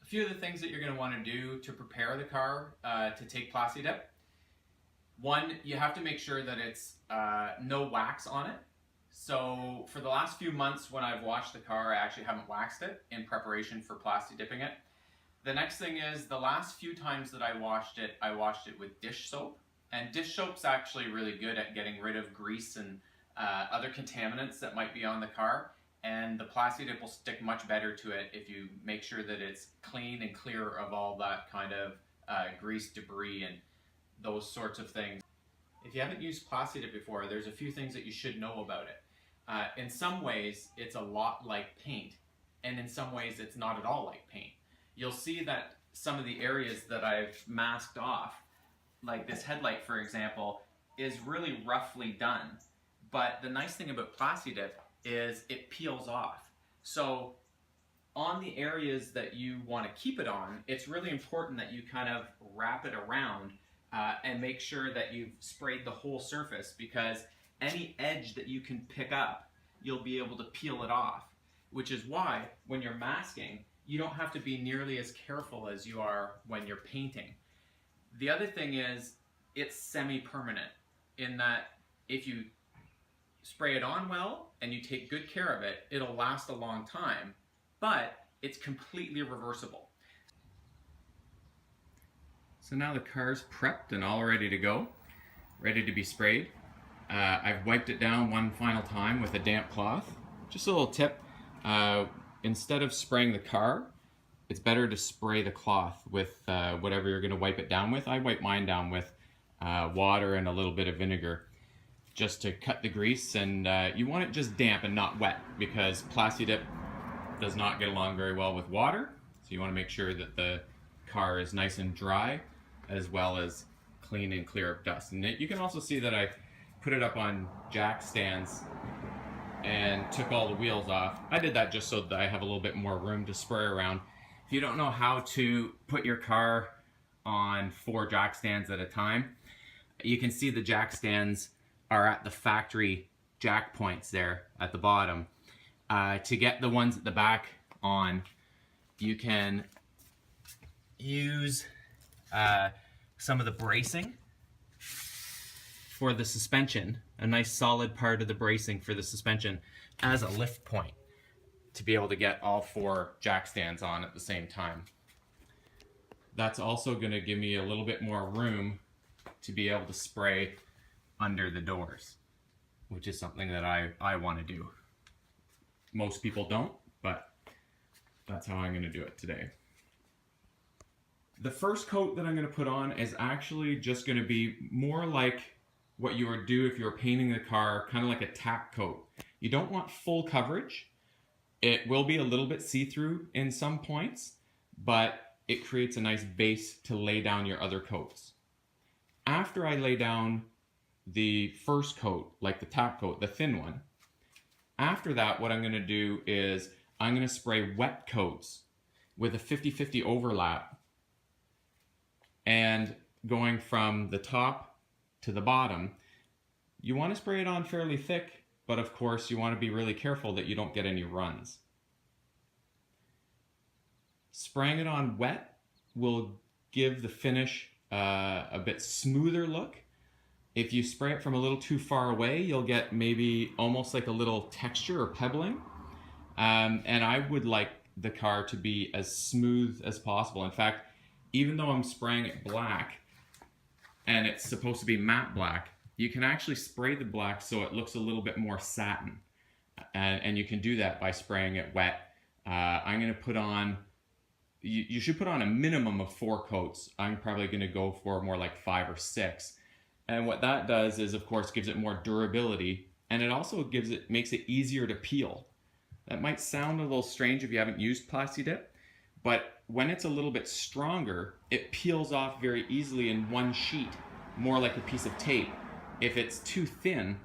few of the things that you're going to want to do to prepare the car to take plasti dip. One, you have to make sure that it's no wax on it. So for the last few months when I've washed the car, I actually haven't waxed it in preparation for plasti dipping it. The next thing is, the last few times that I washed it with dish soap. And dish soap's actually really good at getting rid of grease and other contaminants that might be on the car. And the plasti dip will stick much better to it if you make sure that it's clean and clear of all that kind of grease, debris, and those sorts of things. If you haven't used plasti dip before, there's a few things that you should know about it. In some ways, it's a lot like paint, and in some ways, it's not at all like paint. You'll see that some of the areas that I've masked off, like this headlight, for example, is really roughly done. But the nice thing about plasti dip is it peels off. So on the areas that you want to keep it on, it's really important that you kind of wrap it around and make sure that you've sprayed the whole surface, because any edge that you can pick up, you'll be able to peel it off, which is why when you're masking, you don't have to be nearly as careful as you are when you're painting. The other thing is, it's semi-permanent in that if you spray it on well and you take good care of it, it'll last a long time, but it's completely reversible. So now the car's prepped and all ready to go, ready to be sprayed. I've wiped it down one final time with a damp cloth. Just a little tip, instead of spraying the car, it's better to spray the cloth with whatever you're going to wipe it down with. I wipe mine down with water and a little bit of vinegar, just to cut the grease. And you want it just damp and not wet, because plasti dip does not get along very well with water. So you want to make sure that the car is nice and dry, as well as clean and clear of dust. And you can also see that I put it up on jack stands and took all the wheels off. I did that just so that I have a little bit more room to spray around. If you don't know how to put your car on 4 jack stands at a time, you can see the jack stands are at the factory jack points there at the bottom. To get the ones at the back on, you can use some of the bracing for the suspension, a nice solid part of the bracing for the suspension as a lift point, to be able to get all 4 jack stands on at the same time. That's also going to give me a little bit more room to be able to spray under the doors, which is something that I want to do. Most people don't, but that's how I'm going to do it today. The first coat that I'm going to put on is actually just going to be more like what you would do if you were painting the car, kind of like a tack coat. You don't want full coverage. It will be a little bit see-through in some points, but it creates a nice base to lay down your other coats. After I lay down the first coat, like the tack coat, the thin one, after that, what I'm going to do is I'm going to spray wet coats with a 50-50 overlap, and going from the top to the bottom. You want to spray it on fairly thick, but of course you want to be really careful that you don't get any runs. Spraying it on wet will give the finish a bit smoother look. If you spray it from a little too far away, you'll get maybe almost like a little texture or pebbling. And I would like the car to be as smooth as possible. In fact, even though I'm spraying it black, and it's supposed to be matte black, you can actually spray the black so it looks a little bit more satin. And you can do that by spraying it wet. I'm going to put on, you should put on a minimum of 4 coats. I'm probably going to go for more like 5 or 6. And what that does is, of course, gives it more durability, and it also makes it easier to peel. That might sound a little strange if you haven't used plasti dip, but when it's a little bit stronger, it peels off very easily in one sheet, more like a piece of tape. If it's too thin,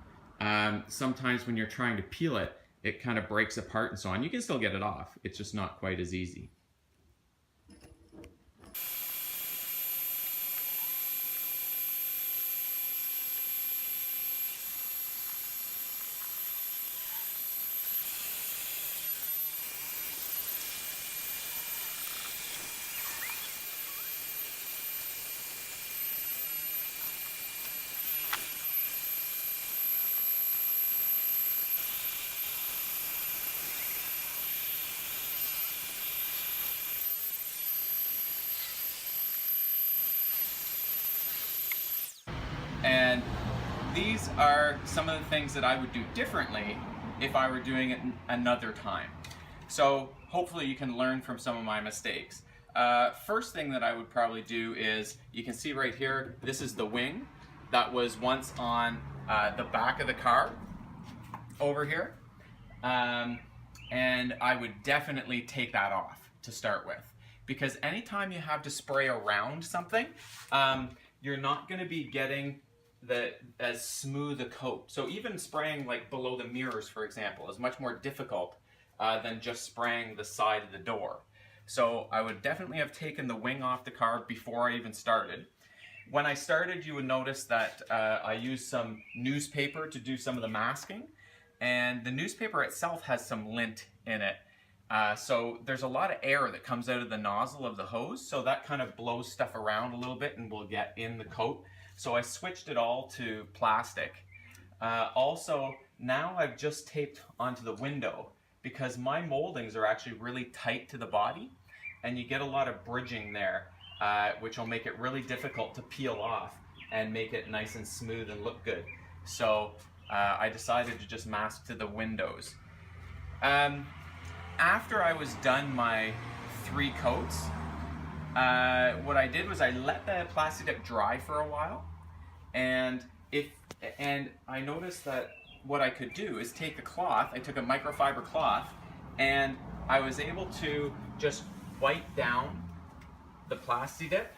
sometimes when you're trying to peel it, it kind of breaks apart and so on. You can still get it off, it's just not quite as easy. these are some of the things that I would do differently if I were doing it another time. So hopefully you can learn from some of my mistakes. First thing that I would probably do is, you can see right here, this is the wing that was once on the back of the car over here. And I would definitely take that off to start with. Because anytime you have to spray around something, you're not going to be getting as smooth a coat. So even spraying like below the mirrors, for example, is much more difficult than just spraying the side of the door. So I would definitely have taken the wing off the car before I even started. When I started, you would notice that I used some newspaper to do some of the masking, and the newspaper itself has some lint in it. So there's a lot of air that comes out of the nozzle of the hose, so that kind of blows stuff around a little bit and will get in the coat. So I switched it all to plastic. Also, now I've just taped onto the window because my moldings are actually really tight to the body, and you get a lot of bridging there, which will make it really difficult to peel off and make it nice and smooth and look good. So I decided to just mask to the windows. After I was done my 3 coats, what I did was I let the plasti dip dry for a while, and I noticed that what I could do is take the cloth. I took a microfiber cloth, and I was able to just wipe down the plasti dip,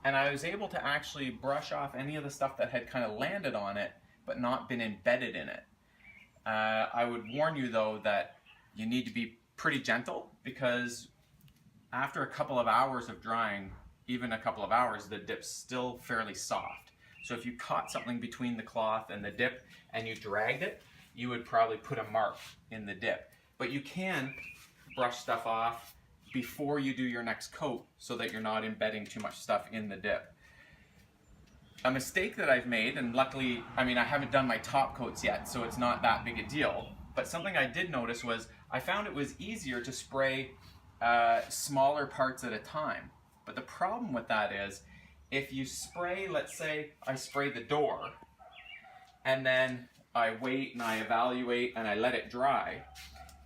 and I was able to actually brush off any of the stuff that had kind of landed on it but not been embedded in it. I would warn you though that you need to be pretty gentle, because after a couple of hours of drying, even a couple of hours, the dip's still fairly soft. So if you caught something between the cloth and the dip and you dragged it, you would probably put a mark in the dip. But you can brush stuff off before you do your next coat so that you're not embedding too much stuff in the dip. A mistake that I've made, and luckily, I mean, I haven't done my top coats yet, so it's not that big a deal, but something I did notice was I found it was easier to spray smaller parts at a time. But the problem with that is, if you spray, let's say I spray the door, and then I wait and I evaluate and I let it dry,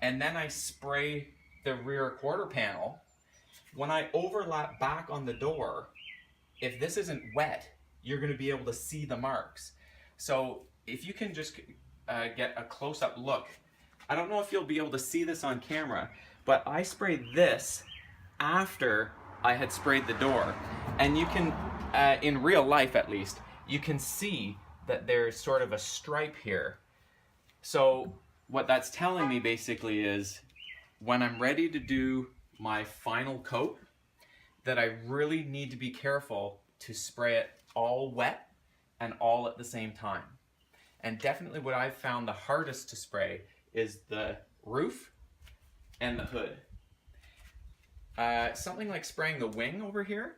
and then I spray the rear quarter panel, when I overlap back on the door, if this isn't wet, you're going to be able to see the marks. So if you can just get a close-up look, I don't know if you'll be able to see this on camera, but I sprayed this after I had sprayed the door, and you can, in real life at least, you can see that there's sort of a stripe here. So what that's telling me basically is, when I'm ready to do my final coat, that I really need to be careful to spray it all wet and all at the same time. And definitely what I've found the hardest to spray is the roof and the hood. Something like spraying the wing over here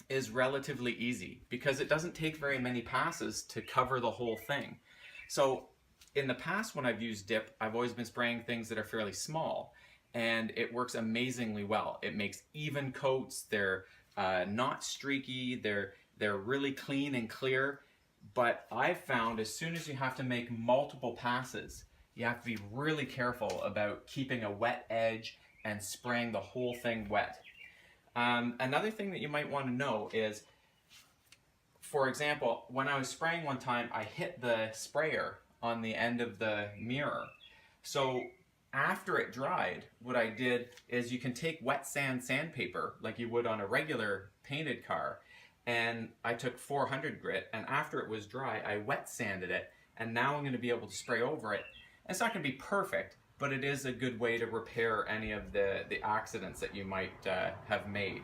is relatively easy because it doesn't take very many passes to cover the whole thing. So in the past when I've used dip, I've always been spraying things that are fairly small, and it works amazingly well. It makes even coats, they're not streaky, they're really clean and clear. But I've found as soon as you have to make multiple passes, you have to be really careful about keeping a wet edge and spraying the whole thing wet. Another thing that you might want to know is, for example, when I was spraying one time, I hit the sprayer on the end of the mirror. So after it dried, what I did is, you can take wet sandpaper like you would on a regular painted car, and I took 400 grit, and after it was dry, I wet sanded it, and now I'm going to be able to spray over it. And it's not going to be perfect, but it is a good way to repair any of the accidents that you might have made.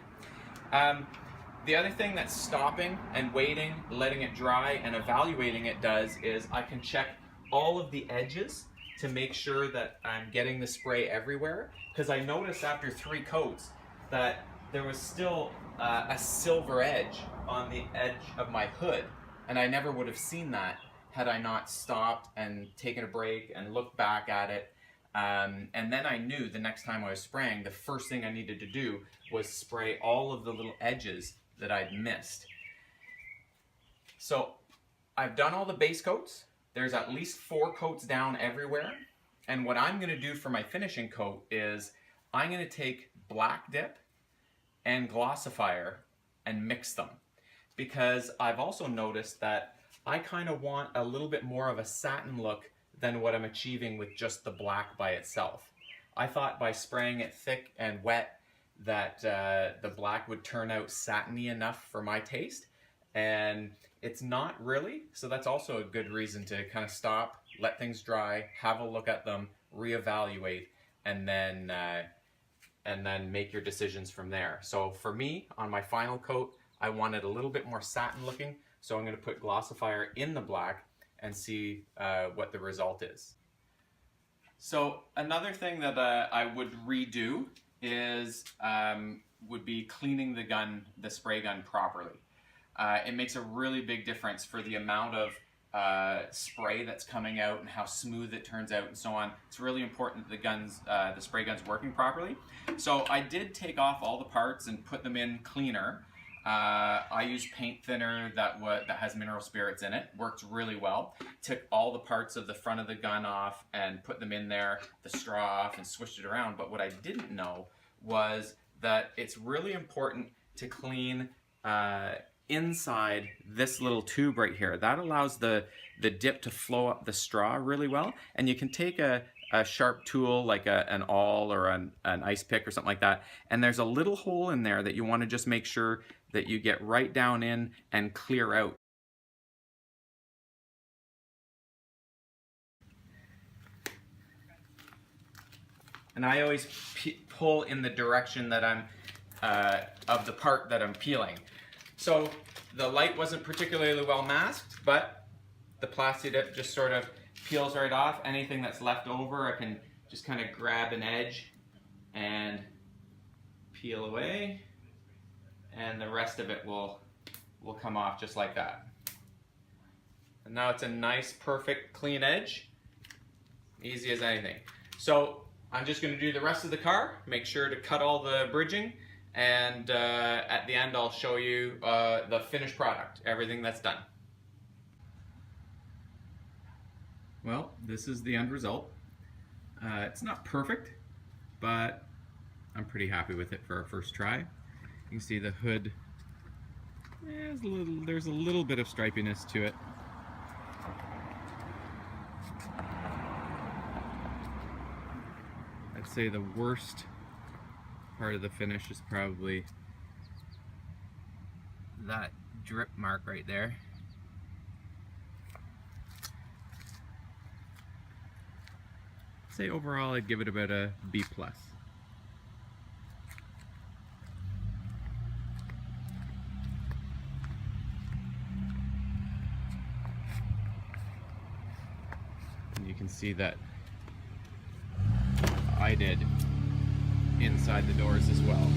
The other thing that stopping and waiting, letting it dry, and evaluating it does is, I can check all of the edges to make sure that I'm getting the spray everywhere, because I noticed after 3 coats that there was still a silver edge on the edge of my hood, and I never would have seen that had I not stopped and taken a break and looked back at it. And then I knew the next time I was spraying, the first thing I needed to do was spray all of the little edges that I'd missed. So I've done all the base coats. There's at least 4 coats down everywhere. And what I'm gonna do for my finishing coat is I'm gonna take black dip and glossifier and mix them. Because I've also noticed that I kind of want a little bit more of a satin look than what I'm achieving with just the black by itself. I thought by spraying it thick and wet that the black would turn out satiny enough for my taste, and it's not really. So that's also a good reason to kind of stop, let things dry, have a look at them, reevaluate, and then make your decisions from there. So for me, on my final coat, I wanted a little bit more satin looking, so I'm going to put glossifier in the black and see what the result is. So another thing that I would redo is would be cleaning the spray gun properly. It makes a really big difference for the amount of spray that's coming out and how smooth it turns out and so on. It's really important that the spray gun's working properly. So I did take off all the parts and put them in cleaner. I used paint thinner that has mineral spirits in it. Worked really well. Took all the parts of the front of the gun off and put them in there, the straw off, and swished it around. But what I didn't know was that it's really important to clean inside this little tube right here. That allows the dip to flow up the straw really well. And you can take a sharp tool like an awl or an ice pick or something like that, and there's a little hole in there that you want to just make sure that you get right down in and clear out. And I always pull in the direction that I'm of the part that I'm peeling. So the light wasn't particularly well masked, but the plasti dip just sort of peels right off. Anything that's left over, I can just kind of grab an edge and peel away, and the rest of it will come off just like that. And now it's a nice, perfect, clean edge, easy as anything. So I'm just going to do the rest of the car, make sure to cut all the bridging, and at the end I'll show you the finished product, everything that's done. Well, this is the end result. It's not perfect, but I'm pretty happy with it for our first try. You can see the hood, there's a little bit of stripiness to it. I'd say the worst part of the finish is probably that drip mark right there. I'd say overall I'd give it about a B+. And you can see that I did inside the doors as well.